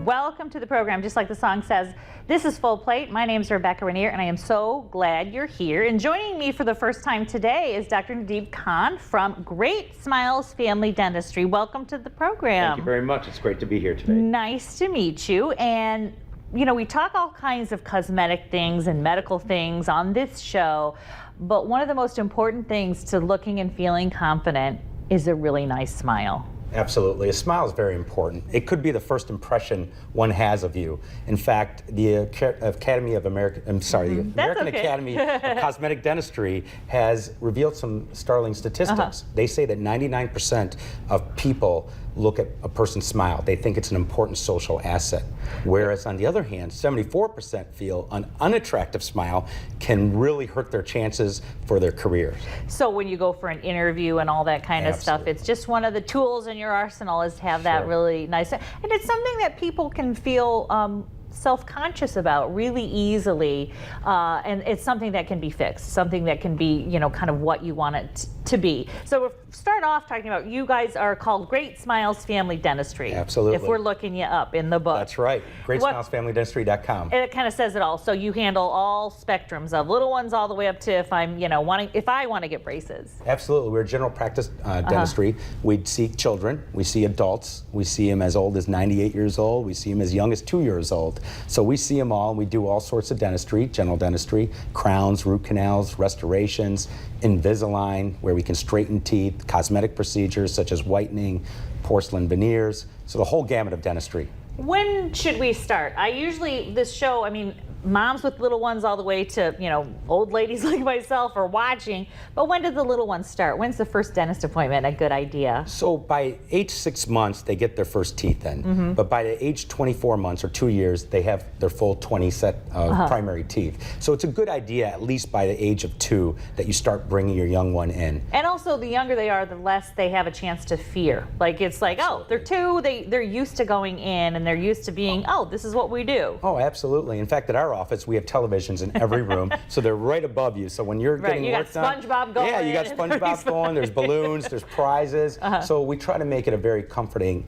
Welcome to the program. Just like the song says, this is Full Plate. My name is Rebecca Rainier, and I am so glad you're here. And joining me for the first time today is Dr. Nadeeb Khan from Great Smiles Family Dentistry. Welcome to the program. Thank you very much. It's great to be here today. Nice to meet you. And you know, we talk all kinds of cosmetic things and medical things on this show, but one of the most important things to looking and feeling confident is a really nice smile. Absolutely. A smile is very important. It could be the first impression one has of you. In fact, the Academy of American, the American Academy of Cosmetic Dentistry has revealed some startling statistics. They say that 99% of people look at a person's smile. They think it's an important social asset. Whereas on the other hand, 74% feel an unattractive smile can really hurt their chances for their careers. So when you go for an interview and all that kind of stuff, it's just one of the tools in your arsenal is to have that really nice, and it's something that people can feel self-conscious about really easily, and it's something that can be fixed, something that can be, you know, kind of what you want it to be. So we'll start off talking about, you guys are called Great Smiles Family Dentistry. Absolutely. If we're looking you up in the book. That's right. GreatSmilesFamilyDentistry.com. And it kind of says it all. So you handle all spectrums of little ones all the way up to if I'm, you know, if I want to get braces. Absolutely. We're general practice dentistry. We see children, we see adults, we see them as old as 98 years old, we see them as young as 2 years old. So we see them all, and we do all sorts of dentistry, general dentistry, crowns, root canals, restorations, Invisalign, where we can straighten teeth, cosmetic procedures such as whitening, porcelain veneers, so the whole gamut of dentistry. When should we start? This show, I mean, moms with little ones all the way to, you know, old ladies like myself are watching, but when did the little ones start? When's the first dentist appointment a good idea? So by age 6 months, they get their first teeth in, but by the age 24 months or 2 years, they have their full 20 set of primary teeth. So it's a good idea, at least by the age of 2, that you start bringing your young one in. And also, the younger they are, the less they have a chance to fear. Like, it's like, oh, they're 2, they're used to going in, and they're used to being, oh, this is what we do. Oh, absolutely. In fact, at our office, we have televisions in every room, so they're right above you. So when you're getting work done, you got SpongeBob going. Yeah, you got SpongeBob going. There's balloons, there's prizes. So we try to make it a very comforting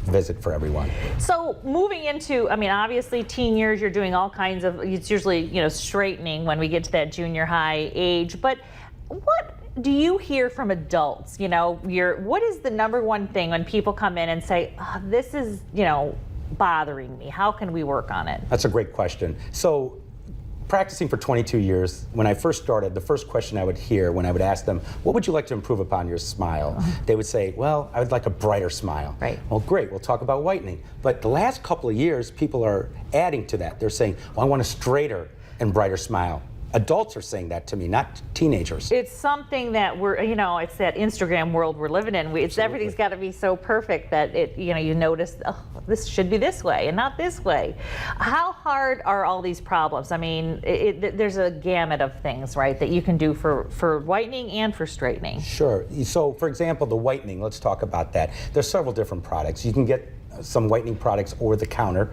visit for everyone. So moving into, I mean, obviously teen years, you're doing all kinds of, it's usually, you know, straightening when we get to that junior high age. But what do you hear from adults? You know, what is the number one thing when people come in and say, oh, this is, you know, bothering me? How can we work on it? That's a great question. So practicing for 22 years, when I first started, the first question I would hear when I would ask them, what would you like to improve upon your smile? They would say, well, I would like a brighter smile. Right. Well, great, we'll talk about whitening. But the last couple of years, people are adding to that. They're saying, well, I want a straighter and brighter smile. Adults are saying that to me, not teenagers. It's something that we're, you know, it's that Instagram world we're living in. Everything's got to be so perfect that it, you know, you notice, oh, this should be this way and not this way. How hard are all these problems? I mean, there's a gamut of things, right, that you can do for whitening and for straightening. Sure. So, for example, the whitening, let's talk about that. There's several different products. You can get some whitening products over the counter,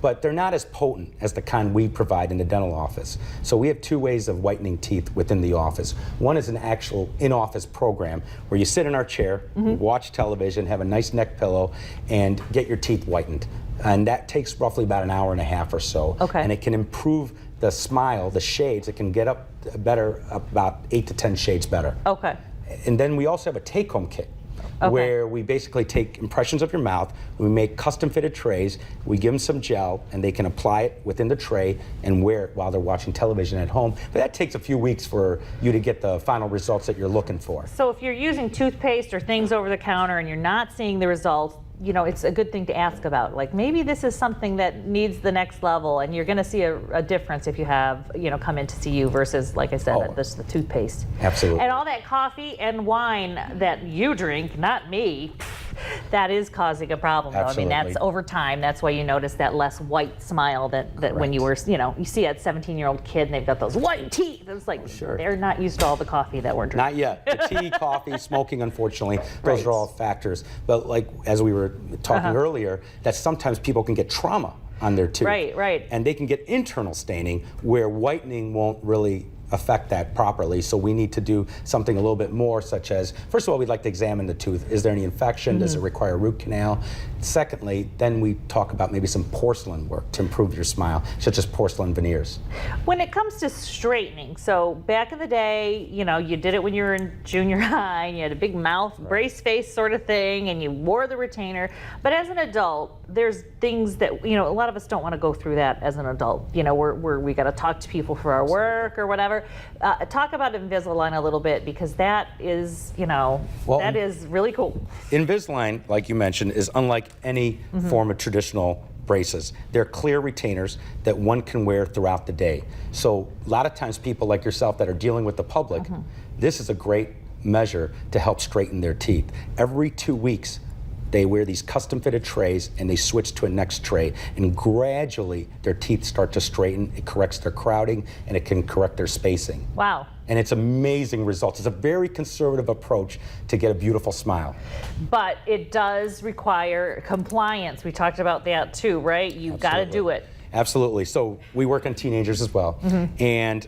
but they're not as potent as the kind we provide in the dental office. So we have 2 ways of whitening teeth within the office. One is an actual in-office program where you sit in our chair, watch television, have a nice neck pillow, and get your teeth whitened. And that takes roughly about an hour and a half or so. Okay. And it can improve the smile, the shades. It can get up better, about 8 to 10 shades better. Okay. And then we also have a take-home kit. Where we basically take impressions of your mouth, we make custom fitted trays, we give them some gel, and they can apply it within the tray and wear it while they're watching television at home. But that takes a few weeks for you to get the final results that you're looking for. So if you're using toothpaste or things over the counter and you're not seeing the results, you know, it's a good thing to ask about. Like, maybe this is something that needs the next level, and you're going to see a difference if you have, you know, come in to see you versus, like I said, the toothpaste. Absolutely. And all that coffee and wine that you drink, not me, that is causing a problem, though. Absolutely. I mean, that's over time. That's why you notice that less white smile that when you were, you know, you see that 17-year-old kid and they've got those white teeth. It's like, they're not used to all the coffee that we're drinking. Not yet. The tea, coffee, smoking, unfortunately, those are all factors. But like, as we were talking earlier, that sometimes people can get trauma on their tooth. Right. And they can get internal staining where whitening won't really affect that properly. So we need to do something a little bit more, such as, first of all, we'd like to examine the tooth. Is there any infection? Does it require a root canal? Secondly, then we talk about maybe some porcelain work to improve your smile, such as porcelain veneers. When it comes to straightening, so back in the day, you know, you did it when you were in junior high, and you had a big mouth, brace face sort of thing, and you wore the retainer. But as an adult, there's things that, you know, a lot of us don't want to go through that as an adult. You know, we got to talk to people for our work or whatever. Talk about Invisalign a little bit, because that is, you know, that is really cool. Invisalign, like you mentioned, is unlike any form of traditional braces. They're clear retainers that one can wear throughout the day. So a lot of times people like yourself that are dealing with the public, this is a great measure to help straighten their teeth. Every 2 weeks, they wear these custom fitted trays and they switch to a next tray, and gradually their teeth start to straighten. It corrects their crowding and it can correct their spacing. Wow. And it's amazing results. It's a very conservative approach to get a beautiful smile. But it does require compliance. We talked about that too, right? You've got to do it. Absolutely. So we work on teenagers as well, and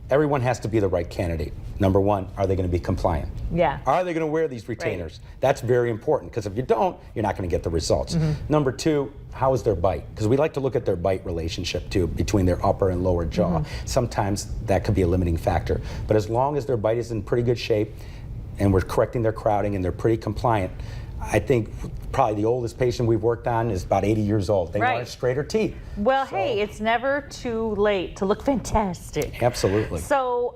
everyone has to be the right candidate. Number one, are they going to be compliant? Yeah. Are they going to wear these retainers? Right. That's very important, because if you don't, you're not going to get the results. Number two, how is their bite? Because we like to look at their bite relationship too, between their upper and lower jaw. Sometimes that could be a limiting factor. But as long as their bite is in pretty good shape and we're correcting their crowding and they're pretty compliant, I think probably the oldest patient we've worked on is about 80 years old. They want straighter teeth. Well, hey, it's never too late to look fantastic. Absolutely. So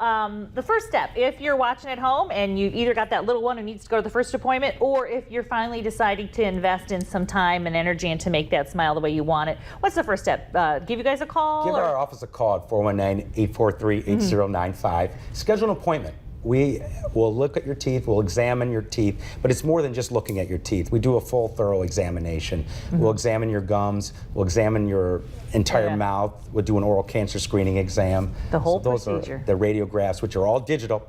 the first step, if you're watching at home and you've either got that little one who needs to go to the first appointment, or if you're finally deciding to invest in some time and energy and to make that smile the way you want it, what's the first step? Give you guys a call? Give our office a call at 419-843-8095. Schedule an appointment. We will look at your teeth, we'll examine your teeth, but it's more than just looking at your teeth. We do a full, thorough examination. We'll examine your gums, we'll examine your entire mouth, we'll do an oral cancer screening exam. The whole procedure. Those are the radiographs, which are all digital.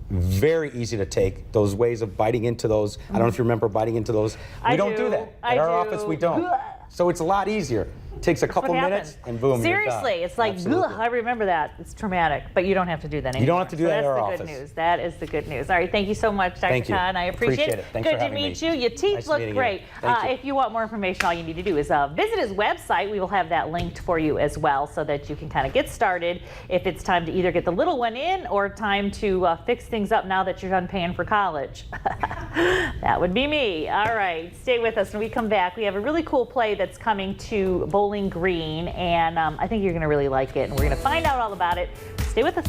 Very easy to take. Those ways of biting into those, I don't know if you remember biting into those. We don't do that. At our office, we don't. So it's a lot easier. It takes a couple minutes and boom, seriously, you're done. It's like, ugh, I remember that. It's traumatic, but you don't have to do that anymore. You don't have to do that at our office. That's the good news. That is the good news. All right, thank you so much, Dr. Khan. I appreciate it. Thanks good for to having meet you. Your teeth look great. If you want more information, all you need to do is visit his website. We will have that linked for you as well, so that you can kind of get started if it's time to either get the little one in or time to fix things up now that you're done paying for college. That would be me. All right, stay with us. When we come back, we have a really cool play that's coming to Bowling Green, and I think you're going to really like it, and we're going to find out all about it. Stay with us.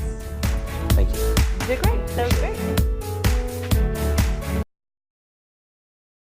Thank you. You did great. That was great.